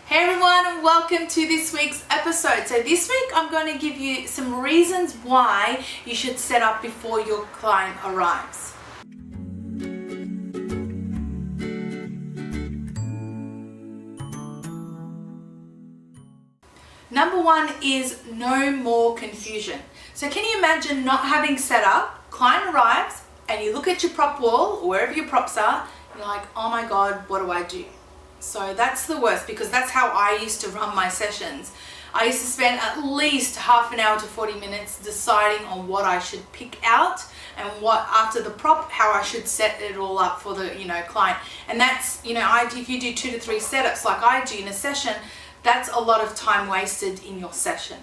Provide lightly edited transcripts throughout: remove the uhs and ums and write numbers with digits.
Hey everyone, and welcome to this week's episode. So this week I'm going to give you some reasons why you should set up before your client arrives. Number one is no more confusion. So can you imagine not having set up, client arrives, and you look at your prop wall or wherever your props are, and you're like, oh my God, what do I do? So that's the worst, because that's how I used to run my sessions. I used to spend at least half an hour to 40 minutes deciding on what I should pick out and what, after the prop, how I should set it all up for the client. And that's, if you do 2 to 3 setups like I do in a session, that's a lot of time wasted in your session.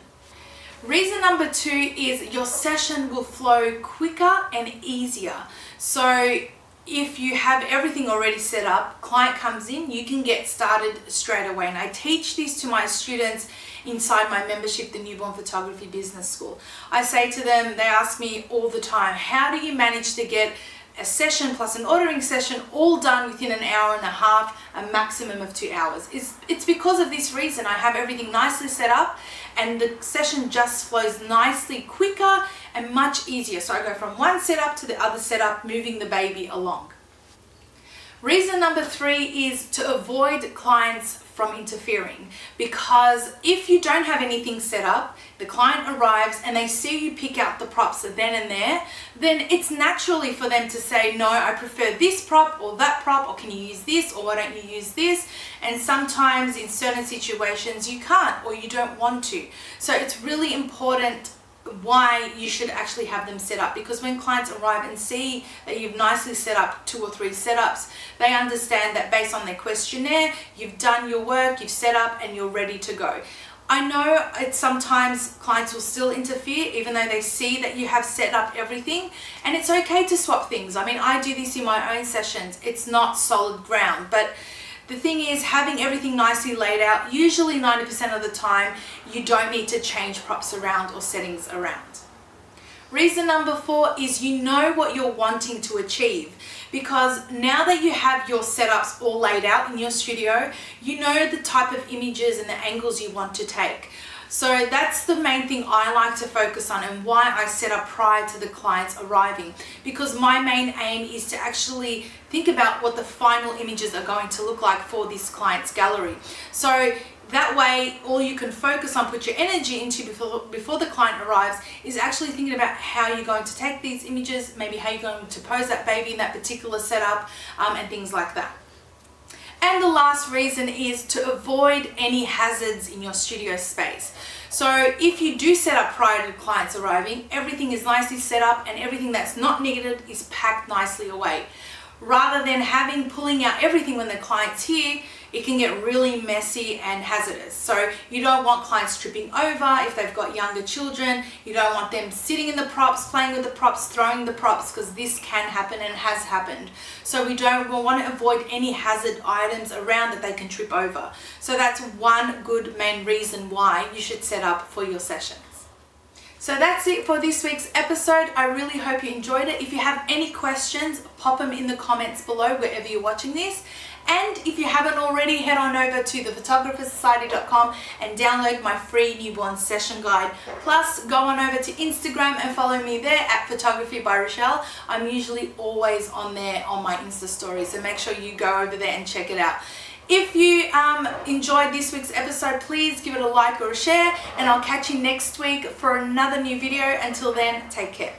Reason number 2 is your session will flow quicker and easier. So if you have everything already set up, client comes in, you can get started straight away. And I teach this to my students inside my membership, the Newborn Photography Business School. I say to them, they ask me all the time, how do you manage to get a session plus an ordering session all done within an hour and a half, a maximum of 2 hours? It's because of this reason. I have everything nicely set up and the session just flows nicely, quicker and much easier. So I go from one setup to the other setup, moving the baby along. Reason number 3 is to avoid clients from interfering, because if you don't have anything set up, the client arrives and they see you pick out the props then and there, then it's naturally for them to say, no, I prefer this prop or that prop, or can you use this, or why don't you use this? And sometimes in certain situations you can't, or you don't want to. So it's really important why you should actually have them set up, because when clients arrive and see that you've nicely set up 2 or 3 setups, they understand that based on their questionnaire, you've done your work, you've set up and you're ready to go. I know sometimes clients will still interfere even though they see that you have set up everything, and it's okay to swap things. I mean, I do this in my own sessions. It's not solid ground, but the thing is, having everything nicely laid out, usually 90% of the time, you don't need to change props around or settings around. Reason number 4 is you know what you're wanting to achieve, because now that you have your setups all laid out in your studio, you know the type of images and the angles you want to take. So that's the main thing I like to focus on, and why I set up prior to the clients arriving, because my main aim is to actually think about what the final images are going to look like for this client's gallery. So that way, all you can focus on, put your energy into before the client arrives, is actually thinking about how you're going to take these images, maybe how you're going to pose that baby in that particular setup, and things like that. And the last reason is to avoid any hazards in your studio space. So if you do set up prior to clients arriving, everything is nicely set up and everything that's not needed is packed nicely away. Rather than pulling out everything when the client's here, it can get really messy and hazardous. So you don't want clients tripping over if they've got younger children. You don't want them sitting in the props, playing with the props, throwing the props, because this can happen and has happened. So we want to avoid any hazard items around that they can trip over. So that's one good main reason why you should set up for your sessions. So that's it for this week's episode. I really hope you enjoyed it. If you have any questions, pop them in the comments below wherever you're watching this. And if you haven't already, head on over to thephotographersociety.com and download my free newborn session guide. Plus, go on over to Instagram and follow me there at Photography by Rochelle. I'm usually always on there on my Insta stories, so make sure you go over there and check it out. If you enjoyed this week's episode, please give it a like or a share, and I'll catch you next week for another new video. Until then, take care.